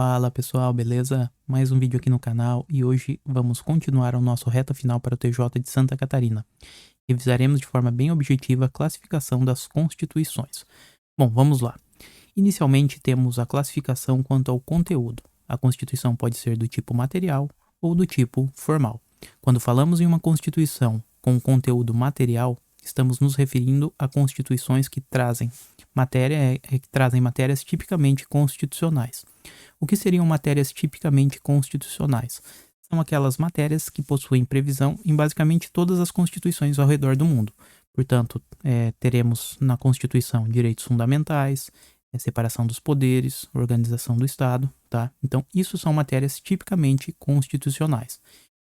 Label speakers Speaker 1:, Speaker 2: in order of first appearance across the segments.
Speaker 1: Fala pessoal, beleza? Mais um vídeo aqui no canal e hoje vamos continuar o nosso reta final para o TJ de Santa Catarina. Revisaremos de forma bem objetiva a classificação das constituições. Bom, vamos lá. Inicialmente temos a classificação quanto ao conteúdo. A Constituição pode ser do tipo material ou do tipo formal. Quando falamos em uma Constituição com conteúdo material, estamos nos referindo a constituições que trazem matérias tipicamente constitucionais. O que seriam matérias tipicamente constitucionais? São aquelas matérias que possuem previsão em basicamente todas as constituições ao redor do mundo. Portanto, teremos na Constituição direitos fundamentais, separação dos poderes, organização do Estado, tá? Então, isso são matérias tipicamente constitucionais.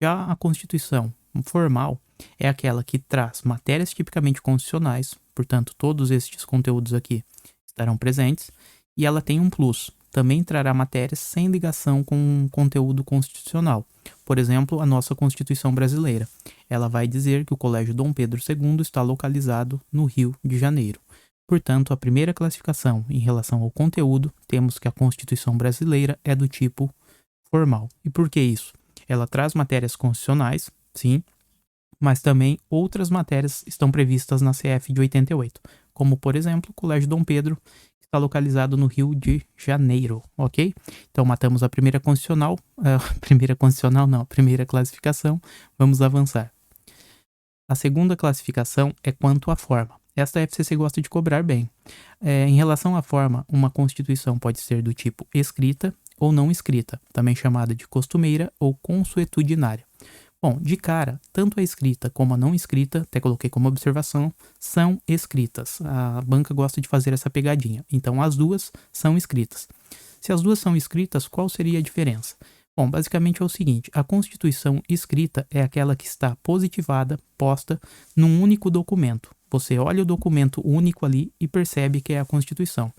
Speaker 1: Já a Constituição formal é aquela que traz matérias tipicamente constitucionais, portanto, todos estes conteúdos aqui estarão presentes, e ela tem um plus, também trará matérias sem ligação com um conteúdo constitucional. Por exemplo, a nossa Constituição brasileira. Ela vai dizer que o Colégio Dom Pedro II está localizado no Rio de Janeiro. Portanto, a primeira classificação em relação ao conteúdo, temos que a Constituição brasileira é do tipo formal. E por que isso? Ela traz matérias constitucionais, sim, mas também outras matérias estão previstas na CF de 88, como, por exemplo, o Colégio Dom Pedro, que está localizado no Rio de Janeiro, ok? Então, matamos a primeira primeira classificação, vamos avançar. A segunda classificação é quanto à forma. Esta a FCC gosta de cobrar bem. Em relação à forma, uma Constituição pode ser do tipo escrita ou não escrita, também chamada de costumeira ou consuetudinária. Bom, de cara, tanto a escrita como a não escrita, até coloquei como observação, são escritas. A banca gosta de fazer essa pegadinha. Então, as duas são escritas. Se as duas são escritas, qual seria a diferença? Bom, basicamente é o seguinte, a Constituição escrita é aquela que está positivada, posta, num único documento. Você olha o documento único ali e percebe que é a Constituição.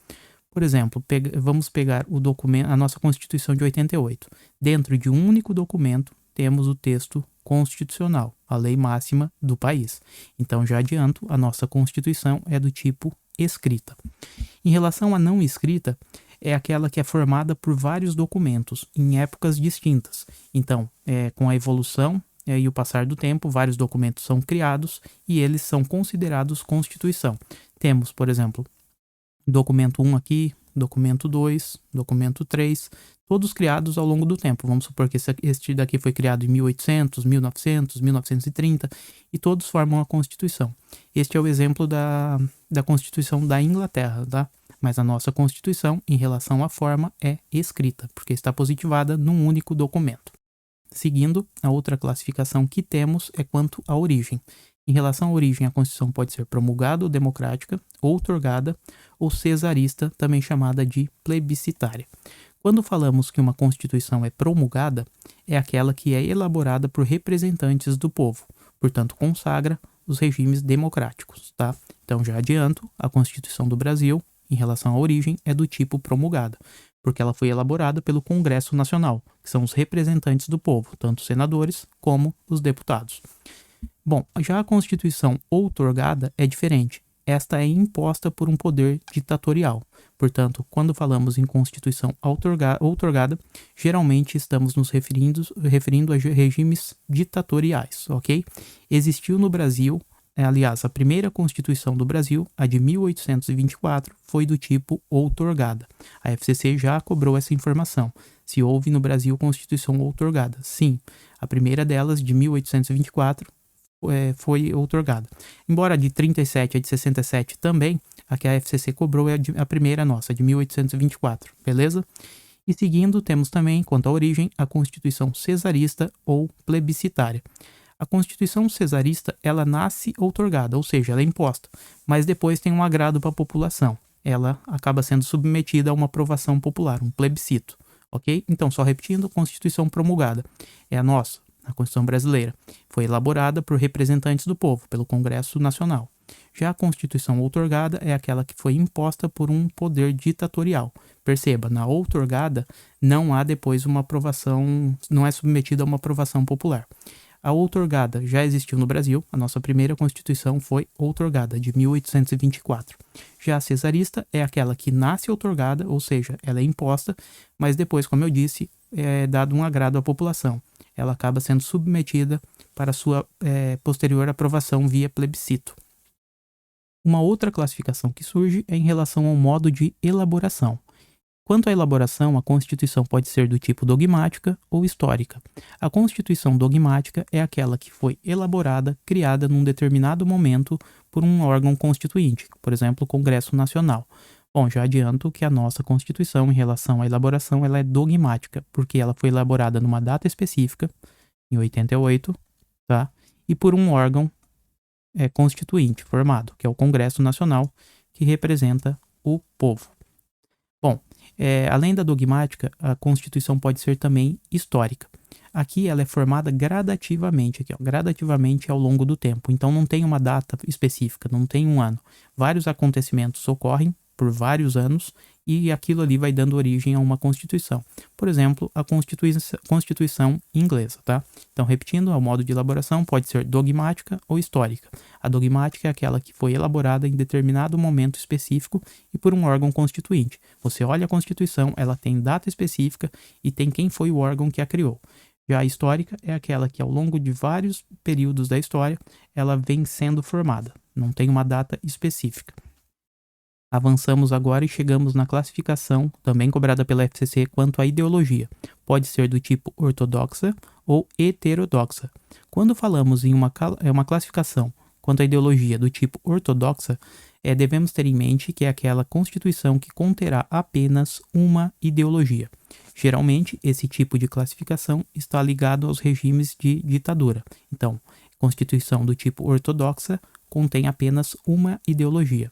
Speaker 1: Por exemplo, vamos pegar a nossa Constituição de 88. Dentro de um único documento, temos o texto constitucional, a lei máxima do país. Então, já adianto, a nossa Constituição é do tipo escrita. Em relação à não escrita, é aquela que é formada por vários documentos em épocas distintas. Então, com a evolução e o passar do tempo, vários documentos são criados e eles são considerados Constituição. Temos, por exemplo, documento 1 aqui, documento 2, documento 3, todos criados ao longo do tempo. Vamos supor que este daqui foi criado em 1800, 1900, 1930 e todos formam a Constituição. Este é o exemplo da Constituição da Inglaterra, tá? Mas a nossa Constituição, em relação à forma, é escrita, porque está positivada num único documento. Seguindo, a outra classificação que temos é quanto à origem. Em relação à origem, a Constituição pode ser promulgada ou democrática, outorgada ou cesarista, também chamada de plebiscitária. Quando falamos que uma Constituição é promulgada, é aquela que é elaborada por representantes do povo, portanto consagra os regimes democráticos, tá? Então já adianto, a Constituição do Brasil, em relação à origem, é do tipo promulgada, porque ela foi elaborada pelo Congresso Nacional, que são os representantes do povo, tanto os senadores como os deputados. Bom, já a Constituição outorgada é diferente. Esta é imposta por um poder ditatorial. Portanto, quando falamos em Constituição outorgada, geralmente estamos nos referindo a regimes ditatoriais, ok? Existiu no Brasil, aliás, a primeira Constituição do Brasil, a de 1824, foi do tipo outorgada. A FCC já cobrou essa informação. Se houve no Brasil Constituição outorgada. Sim, a primeira delas, de 1824, foi outorgada. Embora a de 37 e a de 67 também, a que a FCC cobrou é a primeira nossa, de 1824, beleza? E seguindo, temos também, quanto à origem, a Constituição cesarista ou plebiscitária. A Constituição cesarista, ela nasce outorgada, ou seja, ela é imposta, mas depois tem um agrado para a população. Ela acaba sendo submetida a uma aprovação popular, um plebiscito, ok? Então, só repetindo, Constituição promulgada é a nossa, a Constituição brasileira. Foi elaborada por representantes do povo, pelo Congresso Nacional. Já a Constituição outorgada é aquela que foi imposta por um poder ditatorial. Perceba, na outorgada não há depois uma aprovação, não é submetida a uma aprovação popular. A outorgada já existiu no Brasil, a nossa primeira Constituição foi outorgada, de 1824. Já a cesarista é aquela que nasce outorgada, ou seja, ela é imposta, mas depois, como eu disse, é dado um agrado à população. Ela acaba sendo submetida para sua posterior aprovação via plebiscito. Uma outra classificação que surge é em relação ao modo de elaboração. Quanto à elaboração, a Constituição pode ser do tipo dogmática ou histórica. A Constituição dogmática é aquela que foi elaborada, criada num determinado momento por um órgão constituinte, por exemplo, o Congresso Nacional. Bom, já adianto que a nossa Constituição, em relação à elaboração, ela é dogmática, porque ela foi elaborada numa data específica, em 88, tá? E por um órgão constituinte formado, que é o Congresso Nacional, que representa o povo. Bom, além da dogmática, a Constituição pode ser também histórica. Aqui ela é formada gradativamente, gradativamente ao longo do tempo. Então não tem uma data específica, não tem um ano. Vários acontecimentos ocorrem por vários anos e aquilo ali vai dando origem a uma Constituição. Por exemplo, a Constituição inglesa, tá? Então, repetindo, o modo de elaboração pode ser dogmática ou histórica. A dogmática é aquela que foi elaborada em determinado momento específico e por um órgão constituinte. Você olha a Constituição, ela tem data específica e tem quem foi o órgão que a criou. Já a histórica é aquela que, ao longo de vários períodos da história, ela vem sendo formada. Não tem uma data específica. Avançamos agora e chegamos na classificação, também cobrada pela FCC, quanto à ideologia. Pode ser do tipo ortodoxa ou heterodoxa. Quando falamos em uma classificação quanto à ideologia do tipo ortodoxa, devemos ter em mente que é aquela Constituição que conterá apenas uma ideologia. Geralmente, esse tipo de classificação está ligado aos regimes de ditadura. Então, Constituição do tipo ortodoxa contém apenas uma ideologia.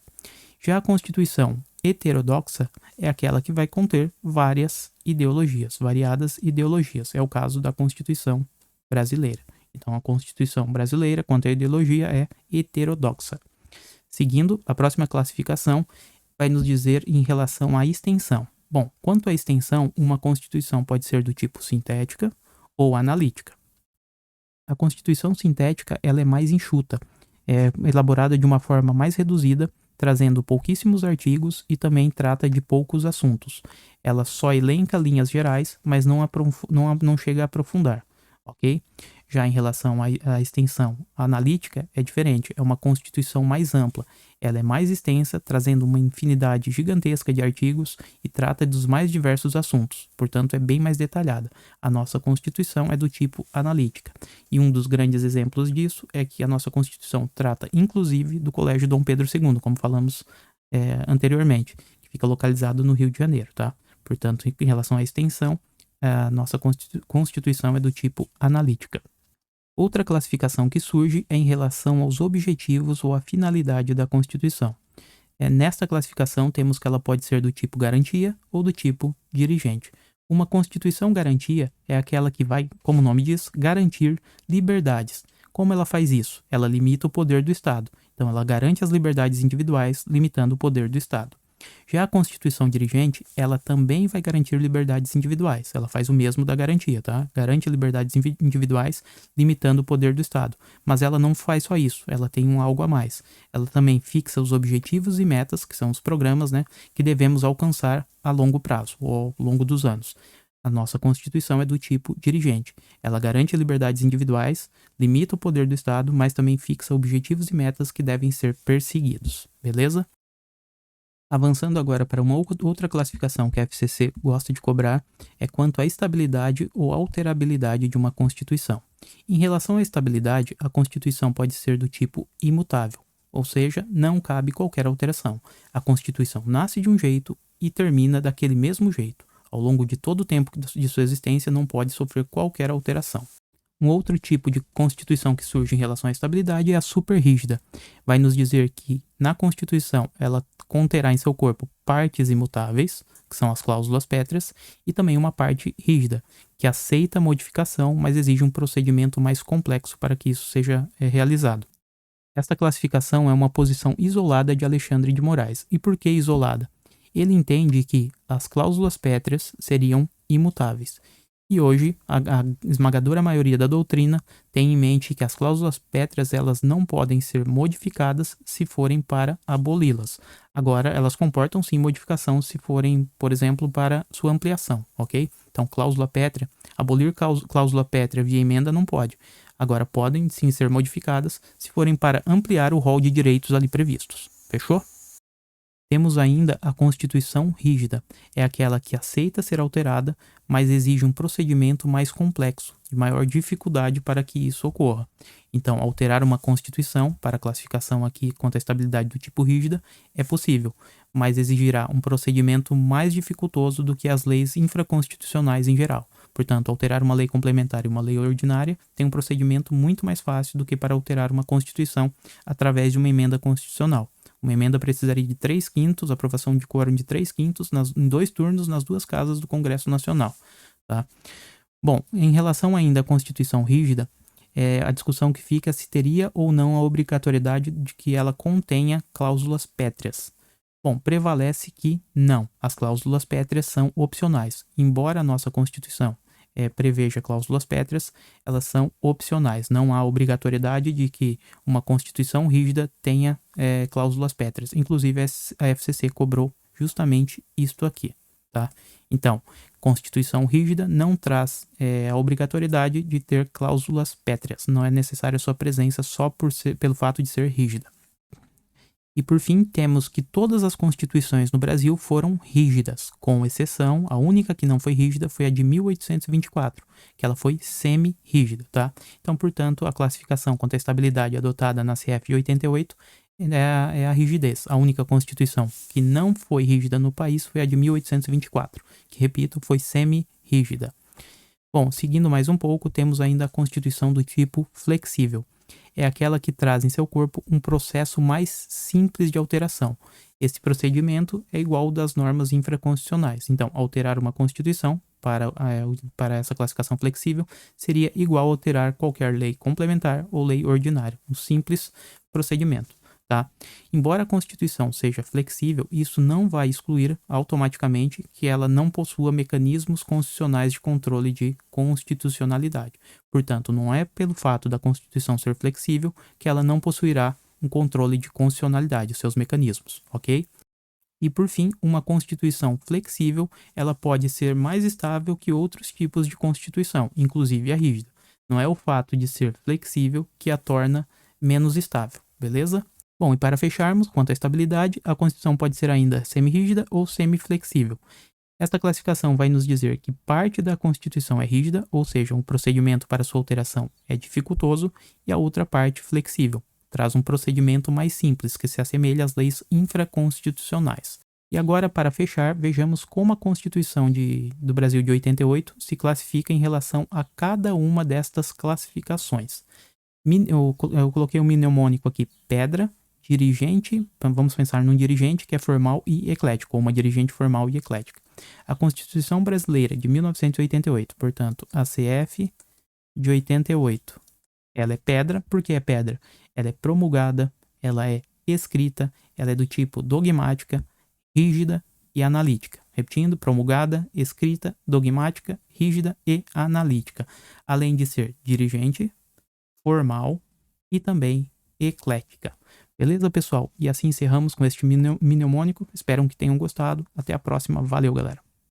Speaker 1: Já a Constituição heterodoxa é aquela que vai conter várias ideologias, variadas ideologias. É o caso da Constituição brasileira. Então, a Constituição brasileira, quanto à ideologia, é heterodoxa. Seguindo, a próxima classificação vai nos dizer em relação à extensão. Bom, quanto à extensão, uma Constituição pode ser do tipo sintética ou analítica. A Constituição sintética ela é mais enxuta, é elaborada de uma forma mais reduzida, trazendo pouquíssimos artigos e também trata de poucos assuntos. Ela só elenca linhas gerais, mas não chega a aprofundar, ok? Já em relação à extensão analítica, é diferente, é uma Constituição mais ampla. Ela é mais extensa, trazendo uma infinidade gigantesca de artigos e trata dos mais diversos assuntos, portanto é bem mais detalhada. A nossa Constituição é do tipo analítica. E um dos grandes exemplos disso é que a nossa Constituição trata, inclusive, do Colégio Dom Pedro II, como falamos anteriormente, que fica localizado no Rio de Janeiro, tá? Portanto, em relação à extensão, a nossa Constituição é do tipo analítica. Outra classificação que surge é em relação aos objetivos ou à finalidade da Constituição. Nesta classificação, temos que ela pode ser do tipo garantia ou do tipo dirigente. Uma Constituição garantia é aquela que vai, como o nome diz, garantir liberdades. Como ela faz isso? Ela limita o poder do Estado. Então, ela garante as liberdades individuais, limitando o poder do Estado. Já a Constituição dirigente, ela também vai garantir liberdades individuais. Ela faz o mesmo da garantia, tá? Garante liberdades individuais, limitando o poder do Estado. Mas ela não faz só isso, ela tem algo a mais. Ela também fixa os objetivos e metas, que são os programas, né, que devemos alcançar a longo prazo, ou ao longo dos anos. A nossa Constituição é do tipo dirigente. Ela garante liberdades individuais, limita o poder do Estado, mas também fixa objetivos e metas que devem ser perseguidos. Beleza? Avançando agora para uma outra classificação que a FCC gosta de cobrar, é quanto à estabilidade ou alterabilidade de uma Constituição. Em relação à estabilidade, a Constituição pode ser do tipo imutável, ou seja, não cabe qualquer alteração. A Constituição nasce de um jeito e termina daquele mesmo jeito. Ao longo de todo o tempo de sua existência, não pode sofrer qualquer alteração. Um outro tipo de Constituição que surge em relação à estabilidade é a superrígida. Vai nos dizer que na Constituição ela conterá em seu corpo partes imutáveis, que são as cláusulas pétreas, e também uma parte rígida, que aceita a modificação, mas exige um procedimento mais complexo para que isso seja realizado. Esta classificação é uma posição isolada de Alexandre de Moraes. E por que isolada? Ele entende que as cláusulas pétreas seriam imutáveis E hoje, a esmagadora maioria da doutrina tem em mente que as cláusulas pétreas elas não podem ser modificadas se forem para aboli-las. Agora, elas comportam sim modificação se forem, por exemplo, para sua ampliação, ok? Então, cláusula pétrea, abolir cláusula pétrea via emenda não pode. Agora, podem sim ser modificadas se forem para ampliar o rol de direitos ali previstos. Fechou? Temos ainda a Constituição rígida, é aquela que aceita ser alterada, mas exige um procedimento mais complexo, de maior dificuldade para que isso ocorra. Então, alterar uma Constituição, para a classificação aqui quanto à estabilidade do tipo rígida, é possível, mas exigirá um procedimento mais dificultoso do que as leis infraconstitucionais em geral. Portanto, alterar uma lei complementar e uma lei ordinária tem um procedimento muito mais fácil do que para alterar uma Constituição através de uma emenda constitucional. Uma emenda precisaria de 3/5, aprovação de quórum de 3/5 em 2 turnos nas 2 casas do Congresso Nacional. Tá? Bom, em relação ainda à Constituição rígida, a discussão que fica se teria ou não a obrigatoriedade de que ela contenha cláusulas pétreas. Bom, prevalece que não. As cláusulas pétreas são opcionais. Embora a nossa Constituição preveja cláusulas pétreas, elas são opcionais. Não há obrigatoriedade de que uma Constituição rígida tenha cláusulas pétreas. Inclusive, a FCC cobrou justamente isto aqui. Tá? Então, Constituição rígida não traz a obrigatoriedade de ter cláusulas pétreas. Não é necessária a sua presença só pelo fato de ser rígida. E por fim, temos que todas as constituições no Brasil foram rígidas, com exceção, a única que não foi rígida foi a de 1824, que ela foi semi-rígida, tá? Então, portanto, a classificação quanto à estabilidade adotada na CF de 88 é a rigidez. A única constituição que não foi rígida no país foi a de 1824, que, repito, foi semi-rígida. Bom, seguindo mais um pouco, temos ainda a constituição do tipo flexível. É aquela que traz em seu corpo um processo mais simples de alteração. Esse procedimento é igual ao das normas infraconstitucionais. Então, alterar uma Constituição para essa classificação flexível seria igual a alterar qualquer lei complementar ou lei ordinária. Um simples procedimento. Tá? Embora a Constituição seja flexível, isso não vai excluir automaticamente que ela não possua mecanismos constitucionais de controle de constitucionalidade. Portanto, não é pelo fato da Constituição ser flexível que ela não possuirá um controle de constitucionalidade, seus mecanismos, ok? E por fim, uma Constituição flexível, ela pode ser mais estável que outros tipos de Constituição, inclusive a rígida. Não é o fato de ser flexível que a torna menos estável, beleza? Bom, e para fecharmos, quanto à estabilidade, a Constituição pode ser ainda semi-rígida ou semi-flexível. Esta classificação vai nos dizer que parte da Constituição é rígida, ou seja, um procedimento para sua alteração é dificultoso, e a outra parte flexível, traz um procedimento mais simples que se assemelha às leis infraconstitucionais. E agora, para fechar, vejamos como a Constituição do Brasil de 88 se classifica em relação a cada uma destas classificações. Eu coloquei um mnemônico aqui, pedra, dirigente, vamos pensar num dirigente que é formal e eclético, ou uma dirigente formal e eclética. A Constituição Brasileira de 1988, portanto, a CF de 88, ela é pedra. Por que é pedra? Ela é promulgada, ela é escrita, ela é do tipo dogmática, rígida e analítica. Repetindo, promulgada, escrita, dogmática, rígida e analítica. Além de ser dirigente, formal e também eclética. Beleza, pessoal? E assim encerramos com este mnemônico. Espero que tenham gostado. Até a próxima. Valeu, galera.